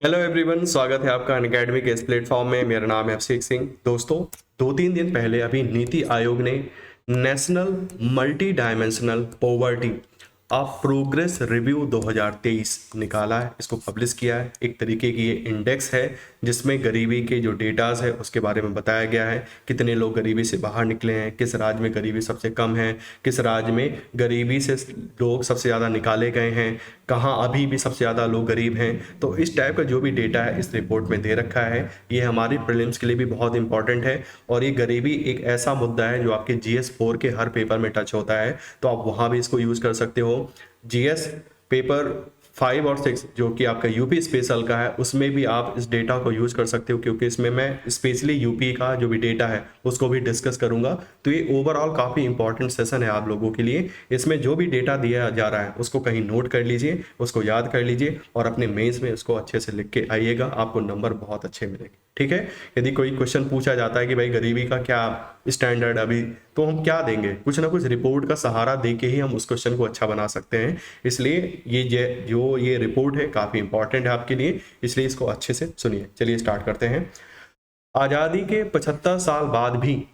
Hello everyone, स्वागत है आपका अनअकैडमी के इस प्लेटफॉर्म में। मेरा नाम है अभिषेक सिंह। दोस्तों, 2-3 दिन पहले अभी नीति आयोग ने national multi dimensional poverty a progress review 2023 निकाला है, इसको पब्लिश किया है। एक तरीके की ये इंडेक्स है जिसमें गरीबी के जो डेटाज है उसके बारे में बताया गया है। कितने लोग गरीबी से बाहर निकले हैं, किस राज्य में गरीबी सबसे कम है, किस राज्य में गरीबी से लोग सबसे ज़्यादा निकाले गए हैं, कहाँ अभी भी सबसे ज़्यादा लोग गरीब हैं। तो इस टाइप का जो भी डेटा है इस रिपोर्ट में दे रखा है। ये हमारी प्रीलिम्स के लिए भी बहुत इंपॉर्टेंट है और ये गरीबी एक ऐसा मुद्दा है जो आपके GS4 के हर पेपर में टच होता है, तो आप वहाँ भी इसको यूज़ कर सकते हो। GS पेपर 5 और 6 जो कि आपका यूपी स्पेशल का है, उसमें भी आप इस डेटा को यूज़ कर सकते हो, क्योंकि इसमें मैं स्पेशली यूपी का जो भी डेटा है उसको भी डिस्कस करूंगा। तो ये ओवरऑल काफ़ी इंपॉर्टेंट सेशन है आप लोगों के लिए। इसमें जो भी डेटा दिया जा रहा है उसको कहीं नोट कर लीजिए, उसको याद कर लीजिए और अपने मेंस में उसको अच्छे से लिख के आइएगा, आपको नंबर बहुत अच्छे मिलेंगे। ठीक है। यदि कोई क्वेश्चन पूछा जाता है कि भाई गरीबी का क्या स्टैंडर्ड अभी, तो हम क्या देंगे, कुछ ना कुछ रिपोर्ट का सहारा दे के ही हम उस क्वेश्चन को अच्छा बना सकते हैं। इसलिए ये रिपोर्ट है काफ़ी इंपॉर्टेंट है आपके लिए, इसलिए इसको अच्छे से सुनिए। चलिए स्टार्ट करते हैं। आज़ादी के 75 साल बाद भी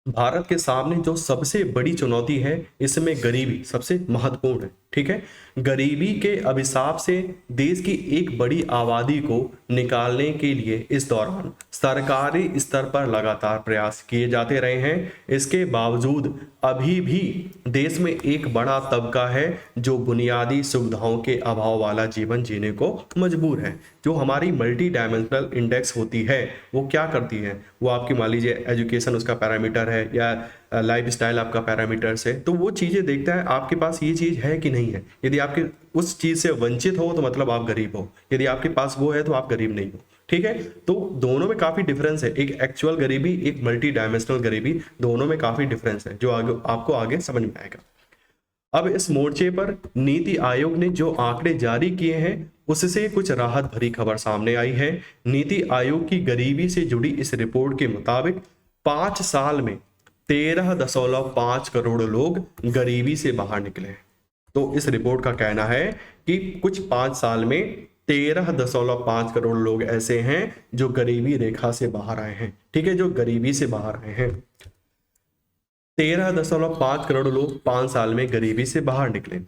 भारत के सामने जो सबसे बड़ी चुनौती है, इसमें गरीबी सबसे महत्वपूर्ण है। ठीक है। गरीबी के अभिशाप से देश की एक बड़ी आबादी को निकालने के लिए इस दौरान सरकारी स्तर पर लगातार प्रयास किए जाते रहे हैं। इसके बावजूद अभी भी देश में एक बड़ा तबका है जो बुनियादी सुविधाओं के अभाव वाला जीवन जीने को मजबूर है। जो हमारी मल्टी डायमेंशनल इंडेक्स होती है वो क्या करती है, वो आपकी मान लीजिए एजुकेशन उसका पैरामीटर है या लाइफ स्टाइल आपका पैरामीटर्स है, तो वो चीज़ें देखता है आपके पास ये चीज़ है कि नहीं है। यदि आपके उस चीज़ से वंचित हो तो मतलब आप गरीब हो, यदि आपके पास वो है तो आप गरीब नहीं हो। ठीक है। तो दोनों में काफ़ी डिफरेंस है, एक एक्चुअल गरीबी, एक मल्टी डायमेंशनल गरीबी, दोनों में काफ़ी डिफरेंस है जो आपको आगे समझ में आएगा। अब इस मोर्चे पर नीति आयोग ने जो आंकड़े जारी किए हैं उससे कुछ राहत भरी खबर सामने आई है। नीति आयोग की गरीबी से जुड़ी इस रिपोर्ट के मुताबिक 5 साल में 13.5 करोड़ लोग गरीबी से बाहर निकले हैं। तो इस रिपोर्ट का कहना है कि कुछ 5 साल में 13.5 करोड़ लोग ऐसे हैं जो गरीबी रेखा से बाहर आए हैं। ठीक है, जो गरीबी से बाहर आए हैं। 13.5 करोड़ लोग 5 साल में गरीबी से बाहर निकले।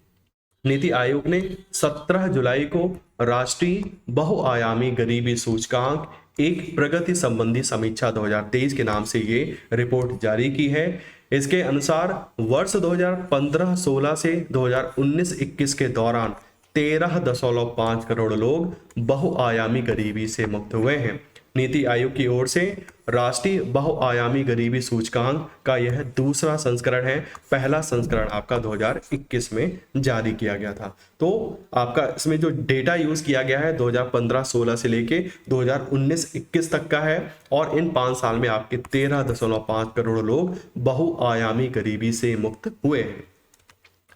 नीति आयोग ने 17 जुलाई को राष्ट्रीय बहुआयामी गरीबी सूचकांक एक प्रगति संबंधी समीक्षा 2023 के नाम से ये रिपोर्ट जारी की है। इसके अनुसार वर्ष 2015-16 से 2019-21 के दौरान 13.5 करोड़ लोग बहुआयामी गरीबी से मुक्त हुए हैं। नीति आयोग की ओर से राष्ट्रीय बहुआयामी गरीबी सूचकांक का यह दूसरा संस्करण है। पहला संस्करण आपका 2021 में जारी किया गया था। तो आपका इसमें जो डेटा यूज किया गया है 2015-16 से लेके 2019-21 तक का है और इन 5 साल में आपके 13.5 करोड़ लोग बहुआयामी गरीबी से मुक्त हुए हैं।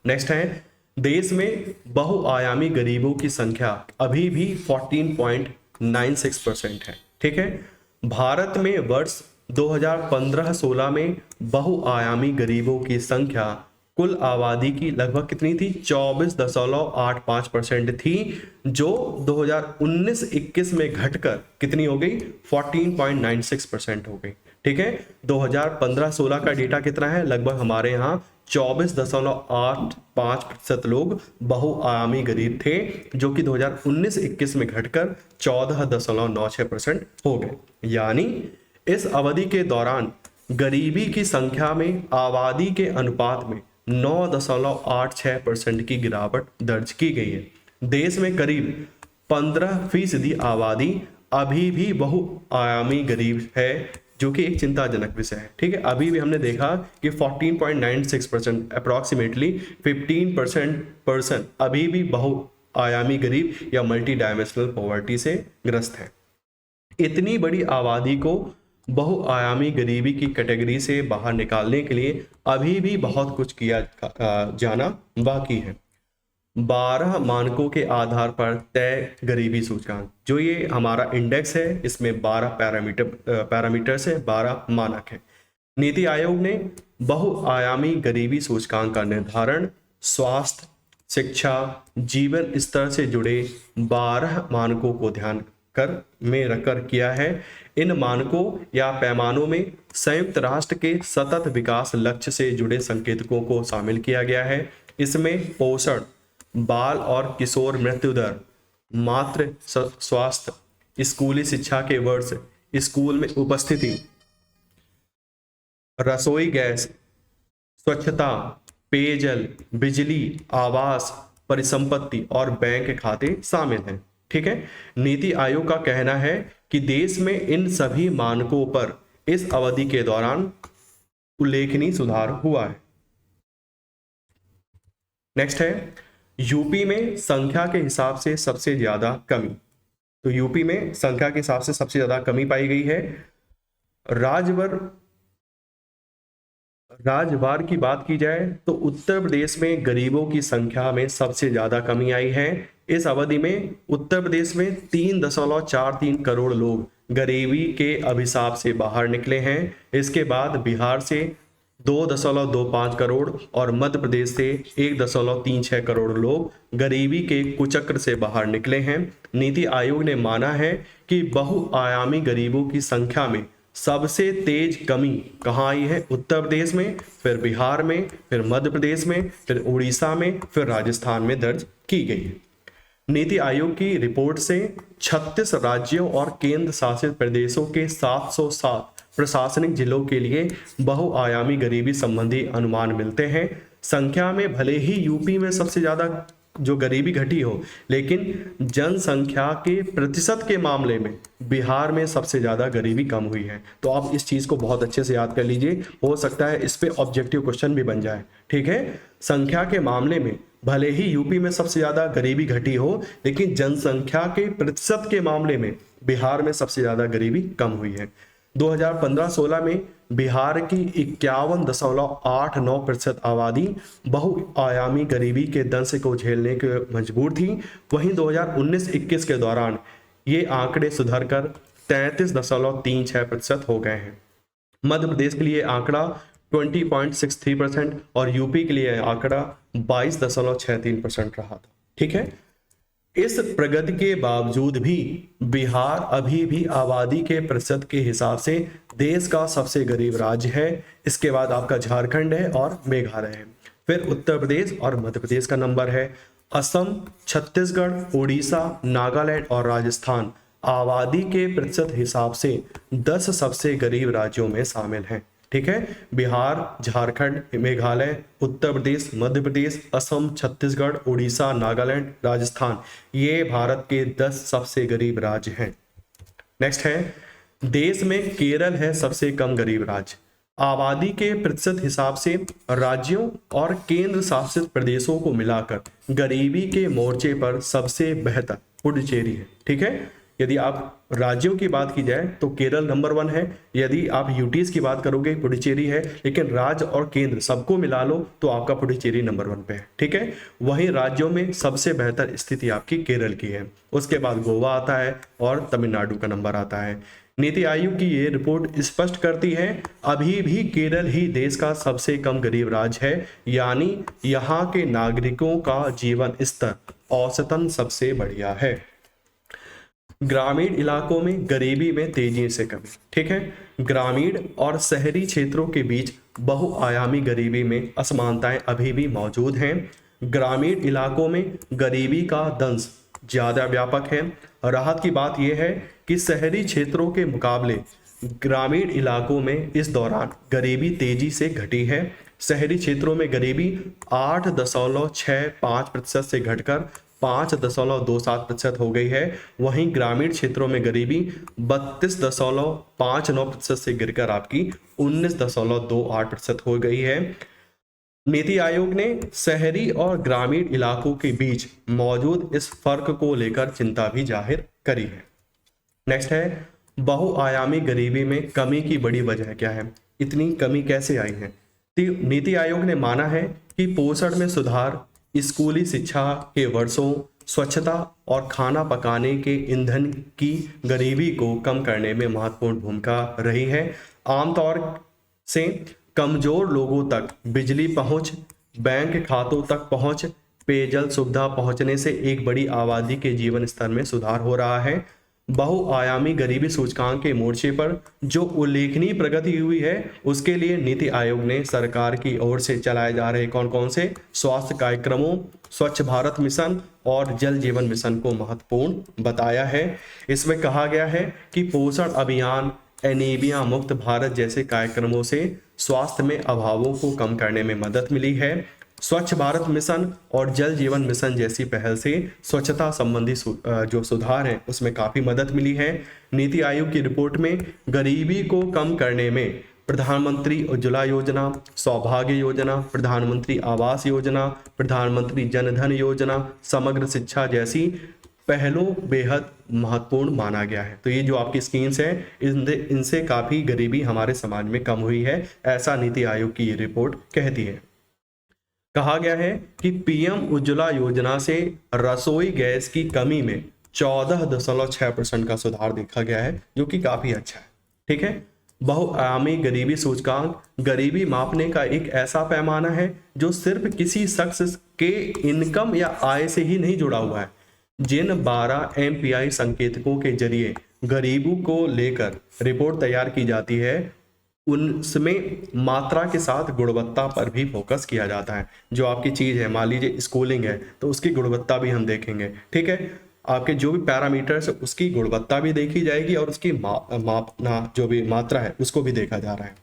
नेक्स्ट है, देश में बहुआयामी गरीबों की संख्या अभी भी 14.96% है। ठीक है। भारत में वर्ष 2015-16 में बहुआयामी गरीबों की संख्या कुल आबादी की लगभग कितनी थी, 24.85% थी, जो 2019-21 में घटकर कितनी हो गई, 14.96% हो गई। ठीक है। 2015-16 का डेटा कितना है, लगभग हमारे यहाँ 24.85% लोग बहुआयामी गरीब थे, जो कि 2019-21 में घटकर 14.96% हो गए। यानी इस अवधि के दौरान गरीबी की संख्या में आबादी के अनुपात में 9.86% की गिरावट दर्ज की गई है। देश में करीब 15% आबादी अभी भी बहुआयामी गरीब है, जो कि एक चिंताजनक विषय है। ठीक है। अभी भी हमने देखा कि 14.96% अप्रॉक्सीमेटली 15% अभी भी बहुआयामी गरीब या मल्टी डायमेंशनल पॉवर्टी से ग्रस्त है। इतनी बड़ी आबादी को बहुआयामी गरीबी की कैटेगरी से बाहर निकालने के लिए अभी भी बहुत कुछ किया जाना बाकी है। 12 मानकों के आधार पर तय गरीबी सूचकांक, जो ये हमारा इंडेक्स है, इसमें 12 पैरामीटर्स है, 12 मानक है। नीति आयोग ने बहुआयामी गरीबी सूचकांक का निर्धारण स्वास्थ्य, शिक्षा, जीवन स्तर से जुड़े 12 मानकों को ध्यान में रखकर किया है। इन मानकों या पैमानों में संयुक्त राष्ट्र के सतत विकास लक्ष्य से जुड़े संकेतकों को शामिल किया गया है। इसमें पोषण, बाल और किशोर मृत्यु दर, मातृ स्वास्थ्य, स्कूली शिक्षा के वर्ष, स्कूल में उपस्थिति, रसोई गैस, स्वच्छता, पेयजल, बिजली, आवास, परिसंपत्ति और बैंक खाते शामिल हैं। ठीक है। नीति आयोग का कहना है कि देश में इन सभी मानकों पर इस अवधि के दौरान उल्लेखनीय सुधार हुआ है। नेक्स्ट है यूपी में संख्या के हिसाब से सबसे ज्यादा कमी। तो यूपी में संख्या के हिसाब से सबसे ज्यादा कमी पाई गई है। राज्यवार की बात की जाए तो उत्तर प्रदेश में गरीबों की संख्या में सबसे ज्यादा कमी आई है। इस अवधि में उत्तर प्रदेश में 3.43 करोड़ लोग गरीबी के अभिशाप से बाहर निकले हैं। इसके बाद बिहार से 2.25 करोड़ और मध्य प्रदेश से 1.36 करोड़ लोग गरीबी के कुचक्र से बाहर निकले हैं। नीति आयोग ने माना है कि बहुआयामी गरीबों की संख्या में सबसे तेज कमी कहाँ आई है? उत्तर प्रदेश में, फिर बिहार में, फिर मध्य प्रदेश में, फिर उड़ीसा में, फिर राजस्थान में दर्ज की गई है। नीति आयोग की रिपोर्ट से 36 राज्यों और केंद्र शासित प्रदेशों के 707 प्रशासनिक जिलों के लिए बहुआयामी गरीबी संबंधी अनुमान मिलते हैं। संख्या में भले ही यूपी में सबसे ज्यादा जो गरीबी घटी हो, लेकिन जनसंख्या के प्रतिशत के मामले में बिहार में सबसे ज्यादा गरीबी कम हुई है। तो आप इस चीज को बहुत अच्छे से याद कर लीजिए, हो सकता है इस पे ऑब्जेक्टिव क्वेश्चन भी बन जाए। ठीक है। संख्या के मामले में भले ही यूपी में सबसे ज्यादा गरीबी घटी हो, लेकिन जनसंख्या के प्रतिशत के मामले में बिहार में सबसे ज्यादा गरीबी कम हुई है। 2015-16 में बिहार की 51.89% आबादी बहुआयामी गरीबी के दंश को झेलने के मजबूर थी। वहीं 2019-21 के दौरान ये आंकड़े सुधरकर 33.36% हो गए हैं। मध्य प्रदेश के लिए आंकड़ा 20.63% और यूपी के लिए आंकड़ा 22.63% रहा था। ठीक है। इस प्रगति के बावजूद भी बिहार अभी भी आबादी के प्रतिशत के हिसाब से देश का सबसे गरीब राज्य है। इसके बाद आपका झारखंड है और मेघालय है, फिर उत्तर प्रदेश और मध्य प्रदेश का नंबर है। असम, छत्तीसगढ़, उड़ीसा, नागालैंड और राजस्थान आबादी के प्रतिशत हिसाब से 10 सबसे गरीब राज्यों में शामिल हैं। ठीक है। बिहार, झारखंड, मेघालय, उत्तर प्रदेश, मध्य प्रदेश, असम, छत्तीसगढ़, उड़ीसा, नागालैंड, राजस्थान, ये भारत के 10 सबसे गरीब राज्य हैं। नेक्स्ट है देश में केरल है सबसे कम गरीब राज्य। आबादी के प्रतिशत हिसाब से राज्यों और केंद्र शासित प्रदेशों को मिलाकर गरीबी के मोर्चे पर सबसे बेहतर पुडुचेरी है। ठीक है। यदि आप राज्यों की बात की जाए तो केरल नंबर 1 है। यदि आप यूटीज की बात करोगे पुडुचेरी है, लेकिन राज्य और केंद्र सबको मिला लो तो आपका पुडुचेरी नंबर 1 पे है। ठीक है। वहीं राज्यों में सबसे बेहतर स्थिति आपकी केरल की है, उसके बाद गोवा आता है और तमिलनाडु का नंबर आता है। नीति आयोग की ये रिपोर्ट स्पष्ट करती है अभी भी केरल ही देश का सबसे कम गरीब राज्य है, यानी यहाँ के नागरिकों का जीवन स्तर औसतन सबसे बढ़िया है। ग्रामीण इलाकों में गरीबी में तेजी से कमी। ठीक है। ग्रामीण और शहरी क्षेत्रों के बीच बहुआयामी गरीबी में असमानताएं अभी भी मौजूद हैं। ग्रामीण इलाकों में गरीबी का दंश ज्यादा व्यापक है। राहत की बात यह है कि शहरी क्षेत्रों के मुकाबले ग्रामीण इलाकों में इस दौरान गरीबी तेजी से घटी है। शहरी क्षेत्रों में गरीबी 8.65% से घटकर 5.27% हो गई है। वहीं ग्रामीण क्षेत्रों में गरीबी 32.59% से गिरकर आपकी 19.28% हो गई है। नीति आयोग ने शहरी और ग्रामीण इलाकों के बीच मौजूद इस फर्क को लेकर चिंता भी जाहिर करी है। नेक्स्ट है बहुआयामी गरीबी में कमी की बड़ी वजह क्या है? इतनी कमी कैसे आई है? नीति आयोग ने माना है कि पोषण में सुधार, स्कूली शिक्षा के वर्षों, स्वच्छता और खाना पकाने के ईंधन की गरीबी को कम करने में महत्वपूर्ण भूमिका रही है। आमतौर से कमजोर लोगों तक बिजली पहुंच, बैंक खातों तक पहुंच, पेयजल सुविधा पहुंचने से एक बड़ी आबादी के जीवन स्तर में सुधार हो रहा है। बहुआयामी गरीबी सूचकांक के मोर्चे पर जो उल्लेखनीय प्रगति हुई है उसके लिए नीति आयोग ने सरकार की ओर से चलाए जा रहे कौन कौन से स्वास्थ्य कार्यक्रमों, स्वच्छ भारत मिशन और जल जीवन मिशन को महत्वपूर्ण बताया है। इसमें कहा गया है कि पोषण अभियान, एनीमिया मुक्त भारत जैसे कार्यक्रमों से स्वास्थ्य में अभावों को कम करने में मदद मिली है। स्वच्छ भारत मिशन और जल जीवन मिशन जैसी पहल से स्वच्छता संबंधी जो सुधार हैं उसमें काफ़ी मदद मिली है। नीति आयोग की रिपोर्ट में गरीबी को कम करने में प्रधानमंत्री उज्ज्वला योजना, सौभाग्य योजना, प्रधानमंत्री आवास योजना, प्रधानमंत्री जन धन योजना, समग्र शिक्षा जैसी पहलों बेहद महत्वपूर्ण माना गया है। तो ये जो आपकी स्कीम्स हैं इनसे काफ़ी गरीबी हमारे समाज में कम हुई है, ऐसा नीति आयोग की ये रिपोर्ट कहती है। कहा गया है कि पीएम उज्ज्वला योजना से रसोई गैस की कमी में 14.6% का सुधार देखा गया है, जो कि काफी अच्छा है। ठीक है, बहुआयामी गरीबी सूचकांक गरीबी मापने का एक ऐसा पैमाना है जो सिर्फ किसी शख्स के इनकम या आय से ही नहीं जुड़ा हुआ है। जिन 12 MPI संकेतकों के जरिए गरीबों को लेकर रिपोर्ट तैयार की जाती है उनमें मात्रा के साथ गुणवत्ता पर भी फोकस किया जाता है। जो आपकी चीज़ है, मान लीजिए स्कूलिंग है तो उसकी गुणवत्ता भी हम देखेंगे। ठीक है, आपके जो भी पैरामीटर्स है उसकी गुणवत्ता भी देखी जाएगी और उसकी मापना जो भी मात्रा है उसको भी देखा जा रहा है।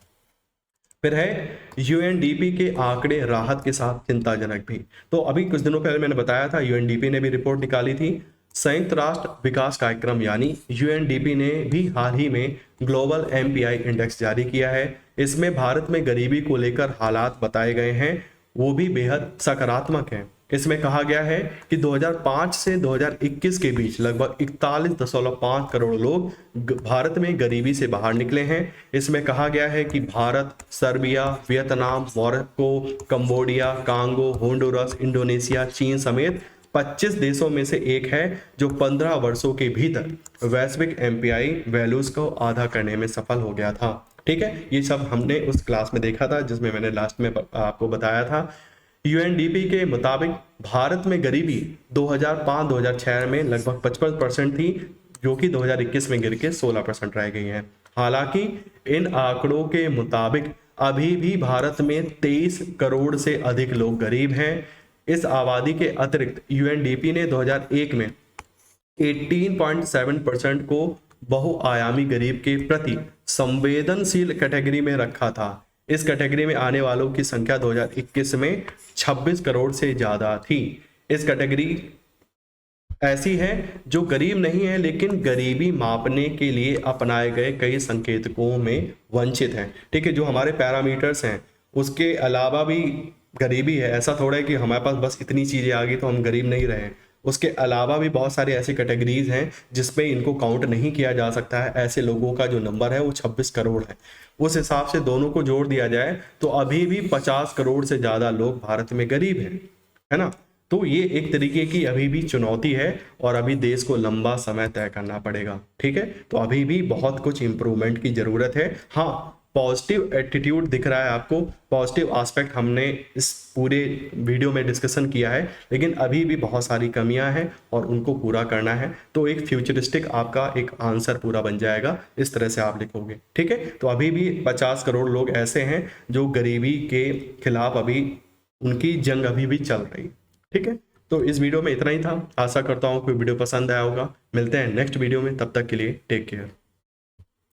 फिर है UNDP के आंकड़े राहत के साथ चिंताजनक भी। तो अभी कुछ दिनों पहले मैंने बताया था UNDP ने भी रिपोर्ट निकाली थी। संयुक्त राष्ट्र विकास कार्यक्रम यानी UNDP ने भी हाल ही में ग्लोबल MPI इंडेक्स जारी किया है। इसमें भारत में गरीबी को लेकर हालात बताए गए हैं, वो भी बेहद सकारात्मक हैं। इसमें कहा गया है कि 2005 से 2021 के बीच लगभग 41.5 करोड़ लोग भारत में गरीबी से बाहर निकले हैं। इसमें कहा गया है कि Bharat, Serbia, Vietnam, Morocco, Cambodia, Congo, Honduras, Indonesia, चीन समेत 25 देशों में से एक है जो 15 वर्षों के भीतर वैश्विक MPI वैल्यूज को आधा करने में सफल हो गया था। ठीक है, ये सब हमने उस क्लास में देखा था जिसमें मैंने लास्ट में आपको बताया था। UNDP के मुताबिक भारत में गरीबी 2005-2006 में लगभग 55% थी, जो कि 2021 में गिर के 16% रह गई है। हालांकि इन आंकड़ों के मुताबिक अभी भी भारत में 23 करोड़ से अधिक लोग गरीब हैं। इस आबादी के अतिरिक्त UNDP ने 2001 में 18.7% को बहुआयामी गरीब के प्रति संवेदनशील कैटेगरी में रखा था। इस कैटेगरी में आने वालों की संख्या 2021 में 26 करोड़ से ज्यादा थी। इस कैटेगरी ऐसी है जो गरीब नहीं है लेकिन गरीबी मापने के लिए अपनाए गए कई संकेतकों में वंचित हैं। ठीक है, जो हमारे पैरामीटर्स हैं उसके अलावा भी गरीबी है। ऐसा थोड़ा है कि हमारे पास बस इतनी चीज़ें आ गई तो हम गरीब नहीं रहे। उसके अलावा भी बहुत सारी ऐसी कैटेगरीज हैं जिसमें इनको काउंट नहीं किया जा सकता है। ऐसे लोगों का जो नंबर है वो 26 करोड़ है। उस हिसाब से दोनों को जोड़ दिया जाए तो अभी भी 50 करोड़ से ज़्यादा लोग भारत में गरीब हैं, है ना। तो ये एक तरीके की अभी भी चुनौती है और अभी देश को लंबा समय तय करना पड़ेगा। ठीक है, तो अभी भी बहुत कुछ इम्प्रूवमेंट की ज़रूरत है। हाँ, पॉजिटिव एटीट्यूड दिख रहा है आपको, पॉजिटिव एस्पेक्ट हमने इस पूरे वीडियो में डिस्कशन किया है, लेकिन अभी भी बहुत सारी कमियां हैं और उनको पूरा करना है। तो एक फ्यूचरिस्टिक आपका एक आंसर पूरा बन जाएगा, इस तरह से आप लिखोगे। ठीक है, तो अभी भी 50 करोड़ लोग ऐसे हैं जो गरीबी के खिलाफ अभी उनकी जंग अभी भी चल रही। ठीक है, तो इस वीडियो में इतना ही था। आशा करता हूँ कोई वीडियो पसंद आया होगा। मिलते हैं नेक्स्ट वीडियो में, तब तक के लिए टेक केयर।